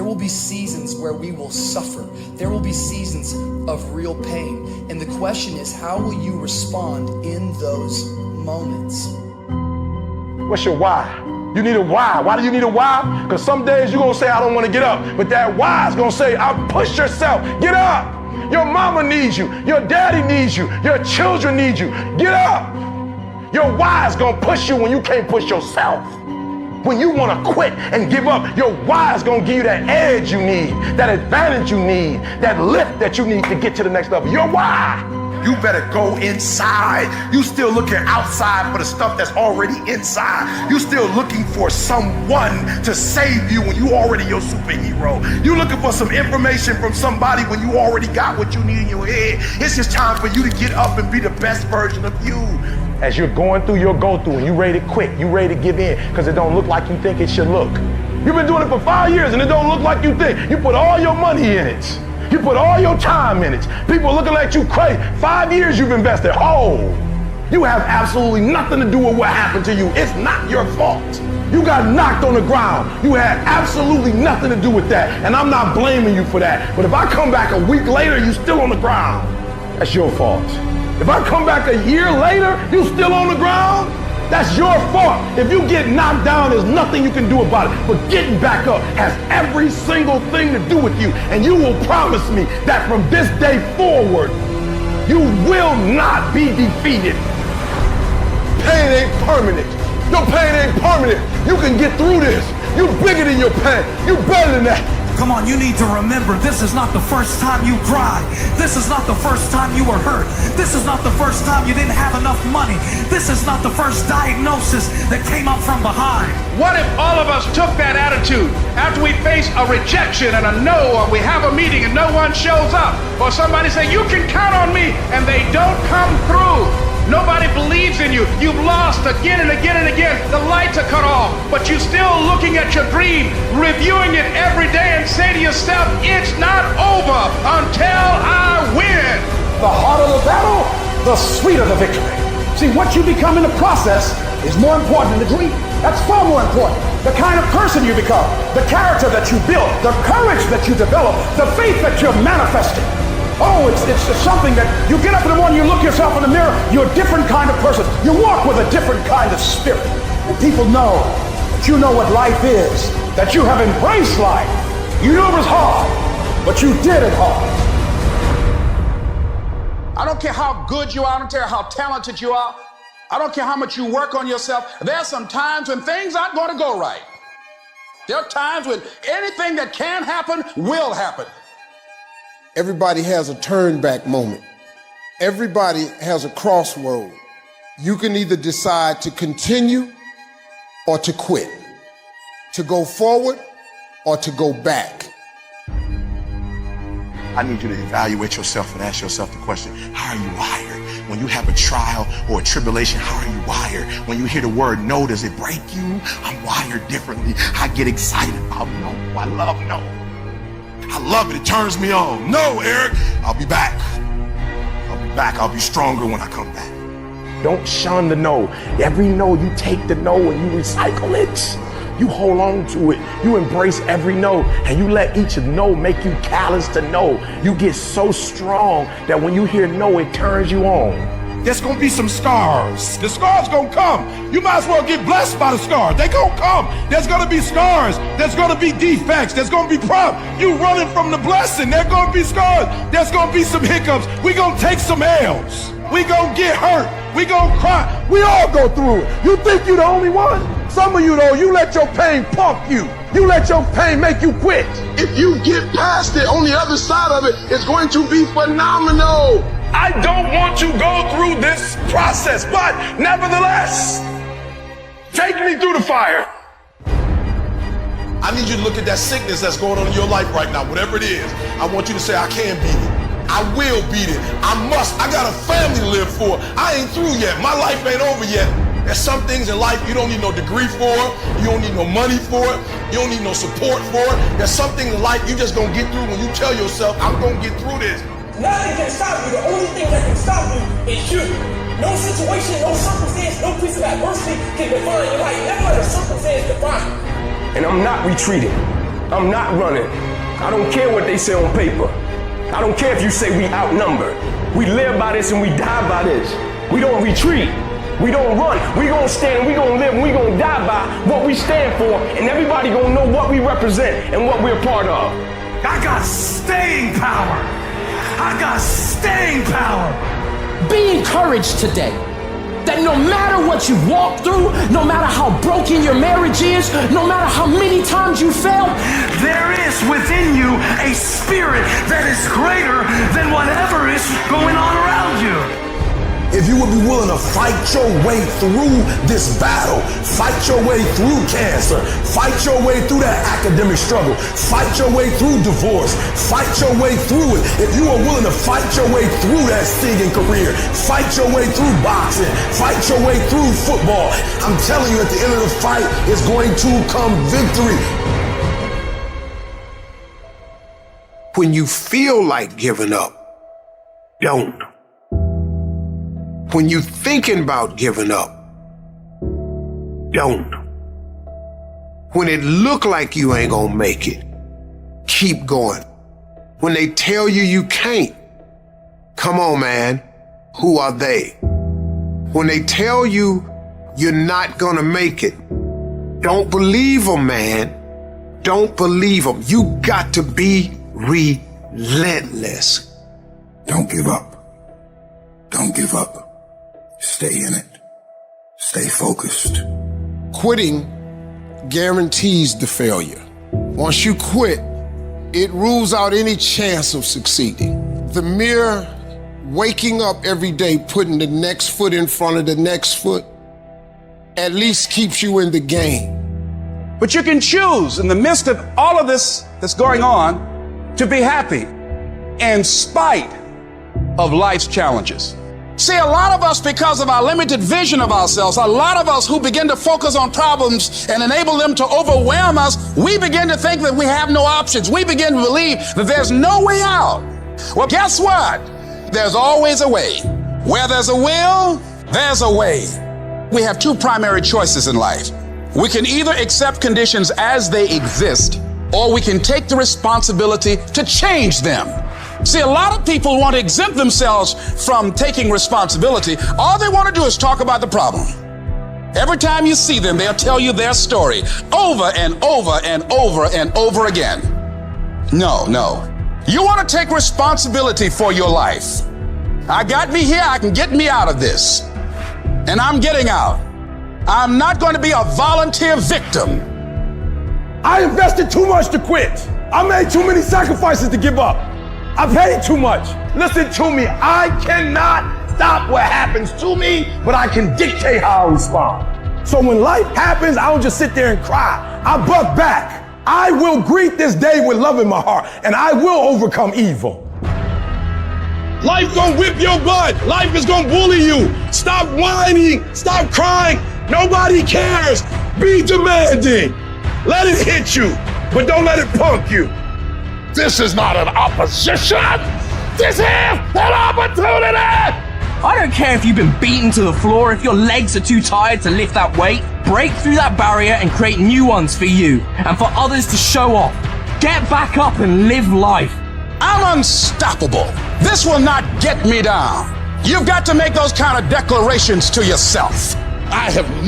will be seasons where we will suffer. There will be seasons of real pain. And the question is, how will you respond in those moments? What's your why? You need a why. Why do you need a why? Because some days you're going to say, I don't want to get up. But that why is going to say, push yourself. Get up. Your mama needs you. Your daddy needs you. Your children need you. Get up. Your why is going to push you when you can't push yourself. When you want to quit and give up, your why is going to give you that edge you need, that advantage you need, that lift that you need to get to the next level. Your why. You better go inside. You still looking outside for the stuff that's already inside. You still looking for someone to save you when you already your superhero. You looking for some information from somebody when you already got what you need in your head. It's just time for you to get up and be the best version of you. As you're going through your go-through and you ready to quit, you ready to give in because it don't look like you think it should look. You've been doing it for 5 years and it don't look like you think. You put all your money in it. You put all your time in it. People looking at you crazy. 5 years you've invested. Oh, you have absolutely nothing to do with what happened to you. It's not your fault. You got knocked on the ground. You had absolutely nothing to do with that. And I'm not blaming you for that. But if I come back a week later, you still on the ground. That's your fault. If I come back a year later, you still on the ground. That's your fault. If you get knocked down, there's nothing you can do about it. But getting back up has every single thing to do with you. And you will promise me that from this day forward, you will not be defeated. Pain ain't permanent. Your pain ain't permanent. You can get through this. You bigger than your pain. You better than that. Come on, you need to remember, this is not the first time you cried. This is not the first time you were hurt. This is not the first time you didn't have enough money. This is not the first diagnosis that came up from behind. What if all of us took that attitude after we face a rejection and a no, or we have a meeting and no one shows up, or somebody say, you can count on me, and they don't come through. Nobody believes in you. You've lost again and again and again. The lights are cut off, but you're still looking at your dream, reviewing it every day, and say to yourself, it's not over until I win. The harder the battle, the sweeter the victory. See, what you become in the process is more important than the dream. That's far more important. The kind of person you become, the character that you build, the courage that you develop, the faith that you're manifesting. Oh, it's something that you get up in the morning, you look yourself in the mirror, you're a different kind of person. You walk with a different kind of spirit. And people know that you know what life is, that you have embraced life. You knew it was hard, but you did it hard. I don't care how good you are, I don't care how talented you are, I don't care how much you work on yourself. There are some times when things aren't going to go right. There are times when anything that can happen will happen. Everybody has a turn back moment. Everybody has a crossroad. You can either decide to continue or to quit, to go forward or to go back. I need you to evaluate yourself and ask yourself the question, how are you wired? When you have a trial or a tribulation, how are you wired? When you hear the word no, does it break you? I'm wired differently. I get excited about no. I love no. I love it. It turns me on. No, Eric, I'll be back. I'll be back. I'll be stronger when I come back. Don't shun the no. Every no, you take the no and you recycle it. You hold on to it. You embrace every no, and you let each no make you callous to no. You get so strong that when you hear no, it turns you on. There's gonna be some scars. The scars gonna come. You might as well get blessed by the scars. They gonna come. There's gonna be scars. There's gonna be defects. There's gonna be problems. You running from the blessing. There's gonna be scars. There's gonna be some hiccups. We gonna take some L's. We gonna get hurt. We gonna cry. We all go through it. You think you the only one? Some of you though, you let your pain pump you. You let your pain make you quit. If you get past it, on the other side of it, it's going to be phenomenal. I don't want to go through this process, but nevertheless, take me through the fire. I need you to look at that sickness that's going on in your life right now, whatever it is. I want you to say, I can beat it. I will beat it. I must. I got a family to live for. I ain't through yet. My life ain't over yet. There's some things in life you don't need no degree for. You don't need no money for it. You don't need no support for it. There's some things in life you just gonna get through when you tell yourself, I'm gonna get through this. Nothing can stop you. The only thing that can stop you is you. No situation, no circumstance, no piece of adversity can define your life. Never let a circumstance define you. And I'm not retreating. I'm not running. I don't care what they say on paper. I don't care if you say we outnumbered. We live by this and we die by this. We don't retreat. We don't run. We gonna stand and we gonna live and we gonna die by what we stand for, and everybody gonna know what we represent and what we're a part of. I got staying power. I got staying power. Be encouraged today that no matter what you've walked through, no matter how broken your marriage is, no matter how many times you failed, there is within you a spirit that is greater than whatever is going on around you. If you would be willing to fight your way through this battle, fight your way through cancer, fight your way through that academic struggle, fight your way through divorce, fight your way through it. If you are willing to fight your way through that singing career, fight your way through boxing, fight your way through football, I'm telling you, at the end of the fight is going to come victory. When you feel like giving up, don't. When you're thinking about giving up, don't. When it look like you ain't gonna make it, keep going. When they tell you you can't, come on, man, who are they? When they tell you you're not gonna make it, don't believe them, man. Don't believe them. You got to be relentless. Don't give up. Don't give up. Stay in it. Stay focused. Quitting guarantees the failure. Once you quit, it rules out any chance of succeeding. The mere waking up every day, putting the next foot in front of the next foot, at least keeps you in the game. But you can choose in the midst of all of this that's going on to be happy in spite of life's challenges. See, a lot of us, because of our limited vision of ourselves, a lot of us who begin to focus on problems and enable them to overwhelm us, we begin to think that we have no options. We begin to believe that there's no way out. Well, guess what? There's always a way. Where there's a will, there's a way. We have two primary choices in life. We can either accept conditions as they exist, or we can take the responsibility to change them. See, a lot of people want to exempt themselves from taking responsibility. All they want to do is talk about the problem. Every time you see them, they'll tell you their story over and over and over and over again. No. You want to take responsibility for your life. I got me here, I can get me out of this. And I'm getting out. I'm not going to be a volunteer victim. I invested too much to quit. I made too many sacrifices to give up. I paid too much. Listen to me. I cannot stop what happens to me, but I can dictate how I respond. So when life happens, I don't just sit there and cry. I buck back. I will greet this day with love in my heart, and I will overcome evil. Life gonna whip your butt. Life is gonna bully you. Stop whining. Stop crying. Nobody cares. Be demanding. Let it hit you, but don't let it punk you. This is not an opposition. This is an opportunity. I don't care if you've been beaten to the floor, if your legs are too tired to lift that weight. Break through that barrier and create new ones for you and for others to show off. Get back up and live life. I'm unstoppable. This will not get me down. You've got to make those kind of declarations to yourself. I have